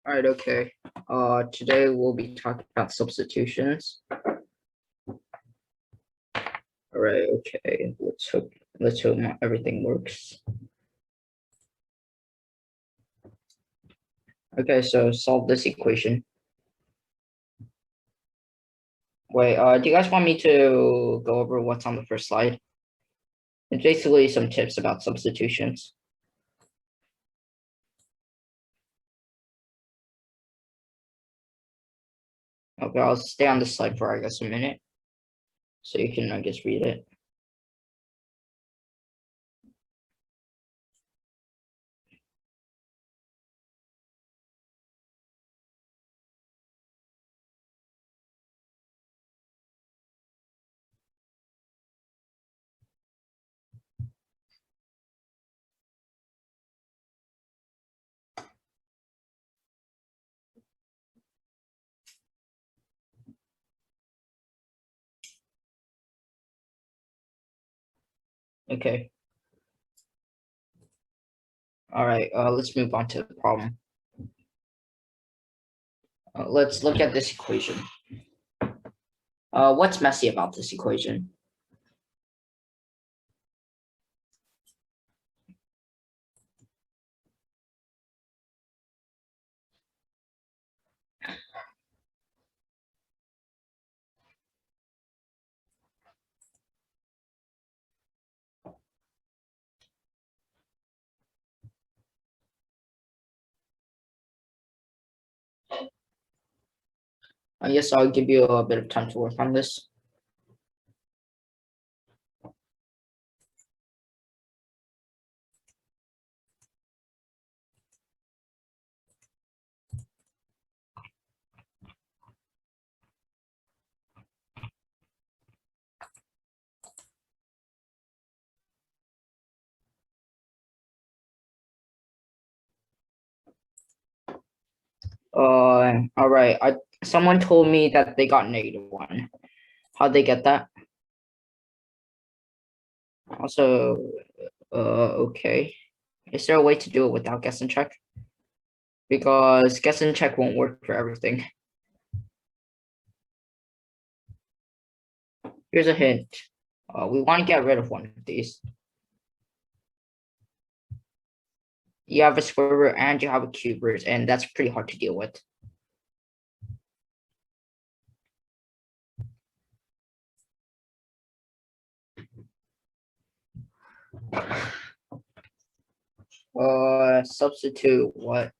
All right, okay. Today we'll be talking about substitutions. All right, okay. Let's hope everything works. Okay, so solve this equation. Wait, do you guys want me to go over what's on the first slide? It's basically some tips about substitutions. Okay, I'll stay on this slide for, I guess, a minute. So you can, I guess, read it. Okay. All right, let's move on to the problem. Let's look at this equation. What's messy about this equation? I guess I'll give you a bit of time to work on this. All right. Someone told me that they got -1. How'd they get that? Also, okay. Is there a way to do it without guess and check? Because guess and check won't work for everything. Here's a hint. We want to get rid of one of these. You have a square root and you have a cube root, and that's pretty hard to deal with. Substitute what?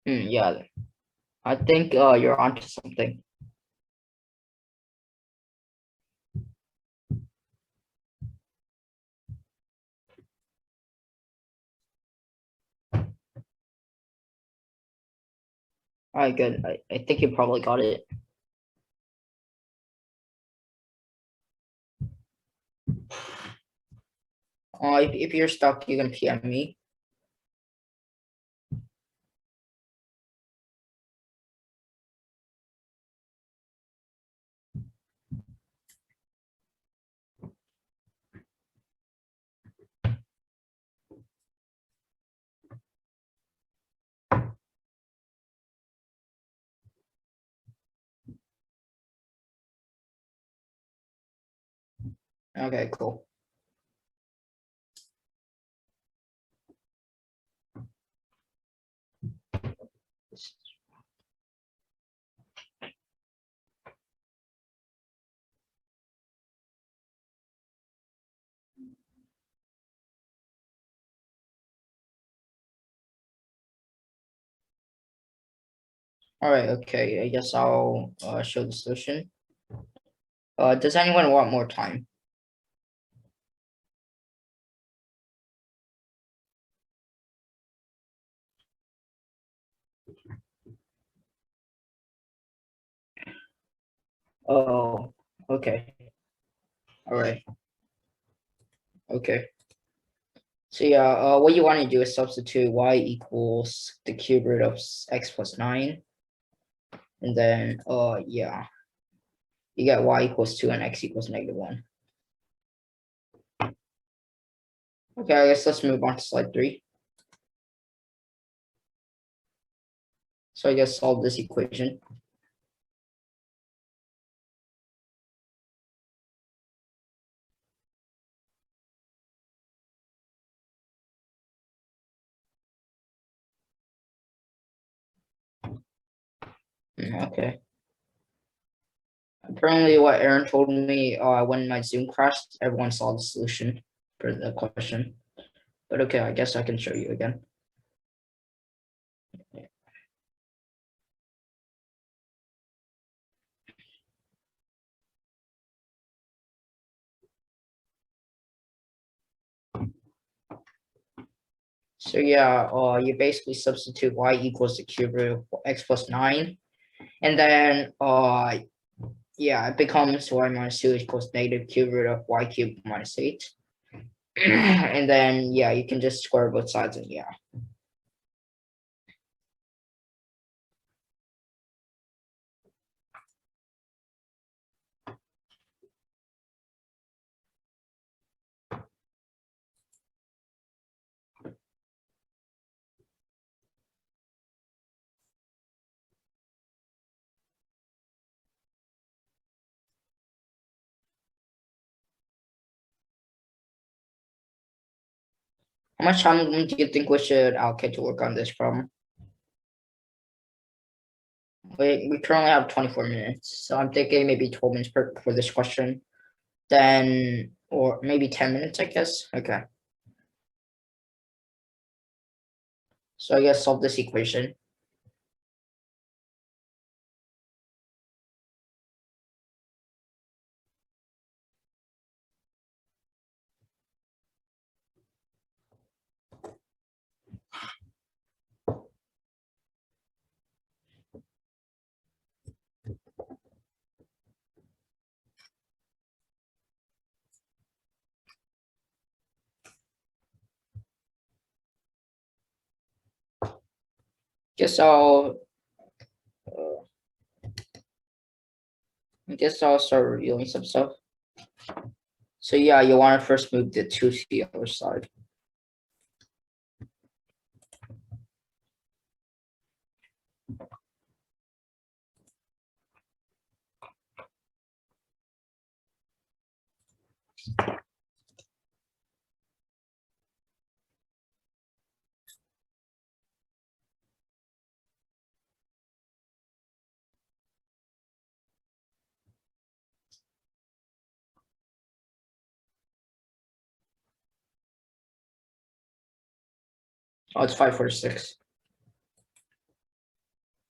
Yeah, I think you're onto something. All right, good. I think you probably got it. If you're stuck, you can PM me. Okay, cool. All right, okay. I guess I'll show the solution. Does anyone want more time? Oh, okay. All right. Okay. So yeah, what you want to do is substitute y equals the cube root of x plus 9. And then, yeah, you get y equals 2 and x equals -1. Okay, I guess let's move on to slide 3. So I guess solve this equation. Okay. Apparently, what Aaron told me when my Zoom crashed, everyone saw the solution for the question. But okay, I guess I can show you again. So yeah, you basically substitute y equals the cube root of x plus 9. And then yeah, it becomes y minus 2 equals negative cube root of y cubed minus 8. And then yeah, you can just square both sides and yeah. How much time do you think we should allocate to work on this problem? We currently have 24 minutes, so I'm thinking maybe 12 minutes for this question. Then, or maybe 10 minutes, I guess. Okay. So I guess solve this equation. Guess I'll I guess I'll start reviewing some stuff. So yeah, you want to first move the 2 to the other side. Oh, it's 546.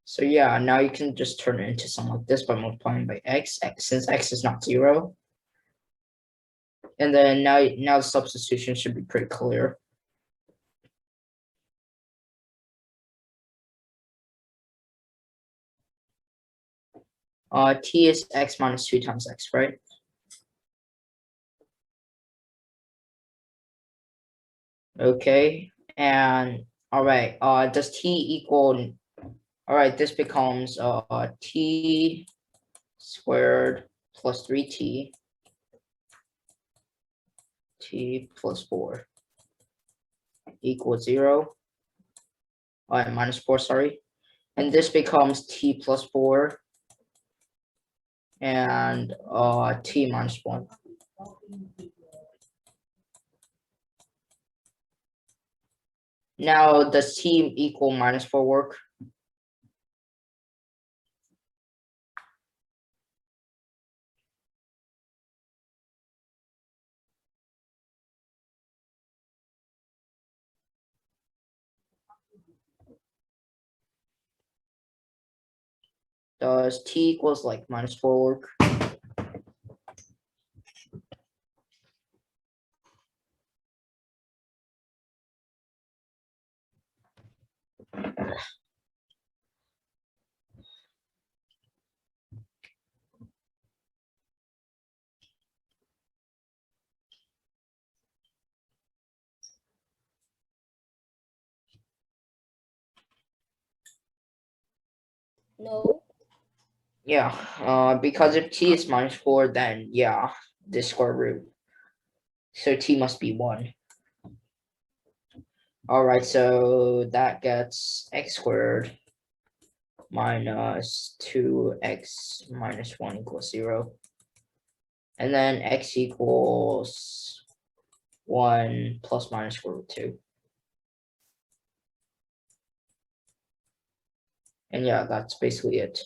So yeah, now you can just turn it into something like this by multiplying by x since x is not 0. And then now the substitution should be pretty clear. T is x minus 2 times x, right? Okay, and all right, does t equal, all right, this becomes t squared plus 3t, t plus 4 equals 0, minus 4, sorry. And this becomes t plus 4 and t minus 1. Now, does t equal minus 4 work? Does t equals like minus 4 work? No. Yeah, because if t is minus 4, then yeah, the square root. So t must be 1. All right, so that gets x squared minus 2x minus 1 equals 0. And then x equals 1 plus minus square root 2. And yeah, that's basically it.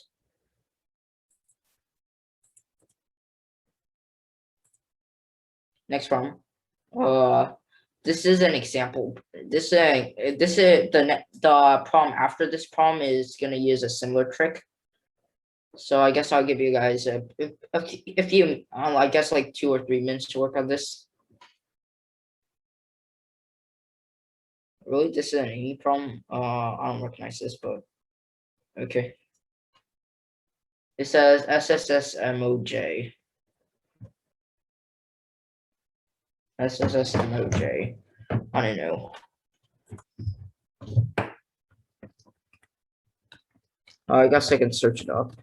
Next problem. This is an example. This is the problem after this problem is gonna use a similar trick. So I guess I'll give you guys a few, I guess like 2 or 3 minutes to work on this. Really, this is an AE problem. I don't recognize this, but okay. It says SSSMOJ. SSSMOJ. I don't know. I guess I can search it up.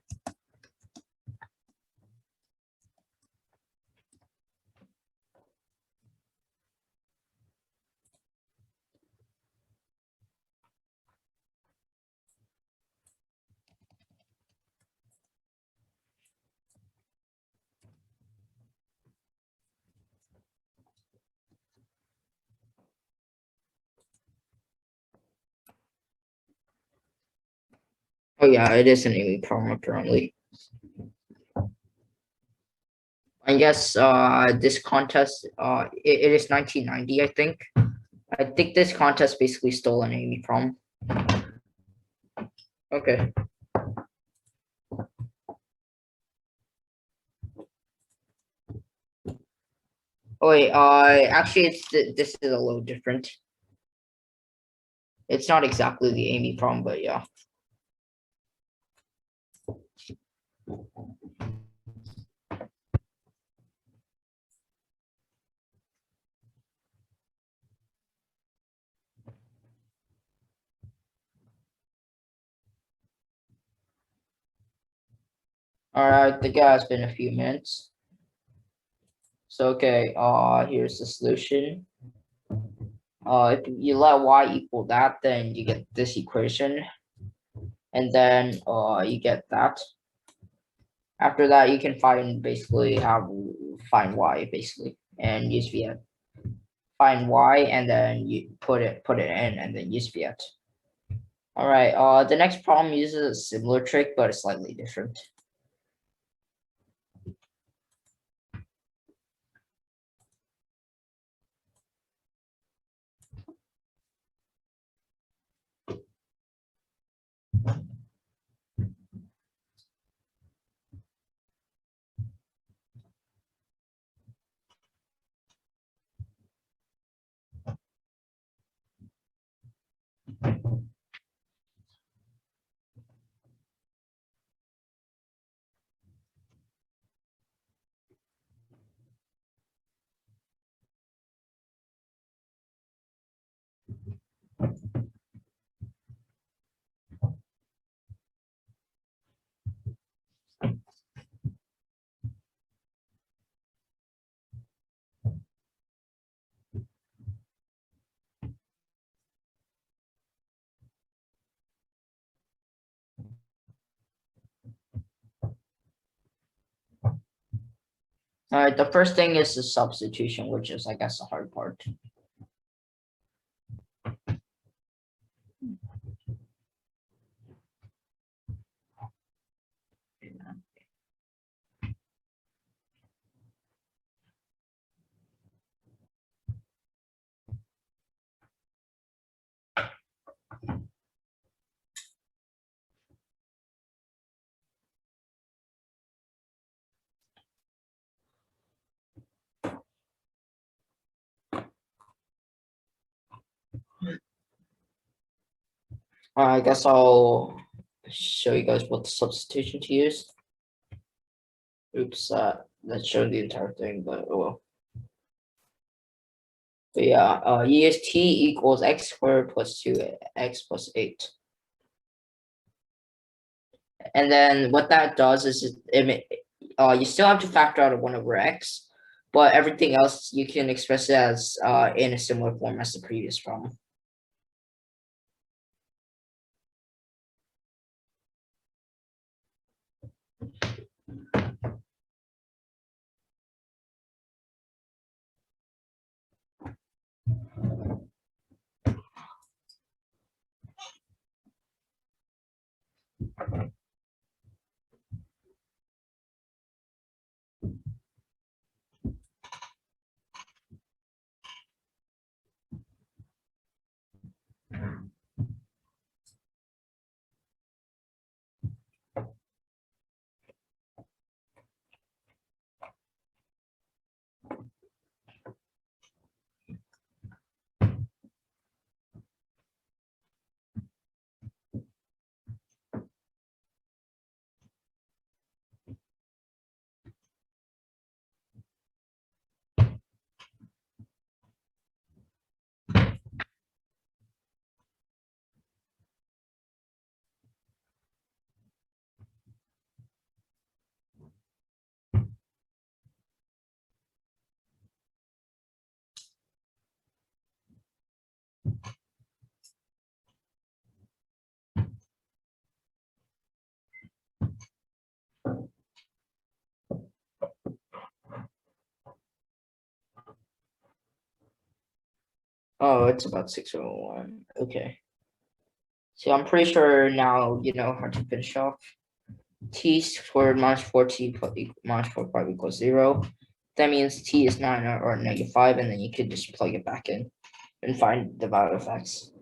Oh yeah, it is an AE problem apparently. I guess this contest it is 1990, I think. I think this contest basically stole an AE problem. Okay. Oh wait, actually this is a little different. It's not exactly the AE problem, but yeah. All right, I think it has been a few minutes. So okay, here's the solution. If you let y equal that, then you get this equation, and then you get that. After that, you can find basically find y basically, and use Viet. Find y, and then you put it in, and then use Viet. All right. The next problem uses a similar trick, but it's slightly different. All right. The first thing is the substitution, which is, I guess, the hard part. I guess I'll show you guys what the substitution to use. Oops, that showed the entire thing, but oh well. But yeah, use t equals x squared plus 2x plus 8. And then what that does is you still have to factor out a 1 over x, but everything else you can express it as in a similar form as the previous problem. Oh, it's about 6:01. Okay. So I'm pretty sure now you know how to finish off. T squared minus 4t minus 4 equals 0. That means t is 9 or -5, and then you could just plug it back in and find the value of x.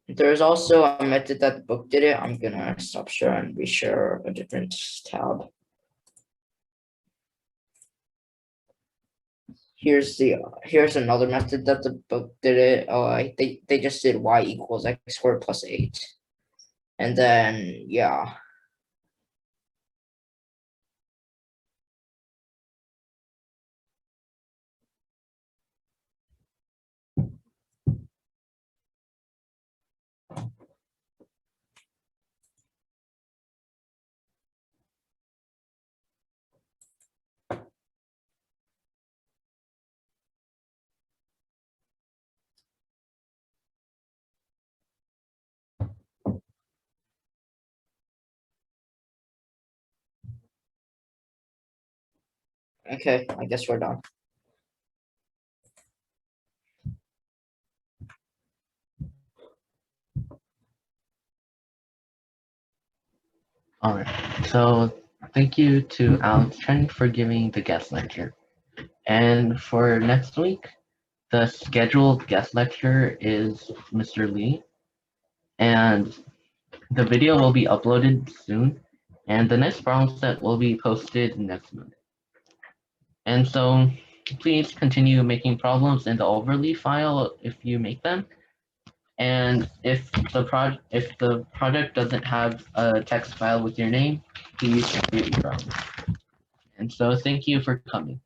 There's also a method that the book did it. I'm gonna stop share and reshare a different tab. Here's another method that the book did it. They just did y equals x squared plus 8. And then yeah. Okay, I guess we're done. All right, so thank you to Alex Chen for giving the guest lecture. And for next week, the scheduled guest lecture is Mr. Lee. And the video will be uploaded soon. And the next problem set will be posted next month. And so please continue making problems in the overlay file if you make them. And if the project doesn't have a text file with your name, please create your own. And so thank you for coming.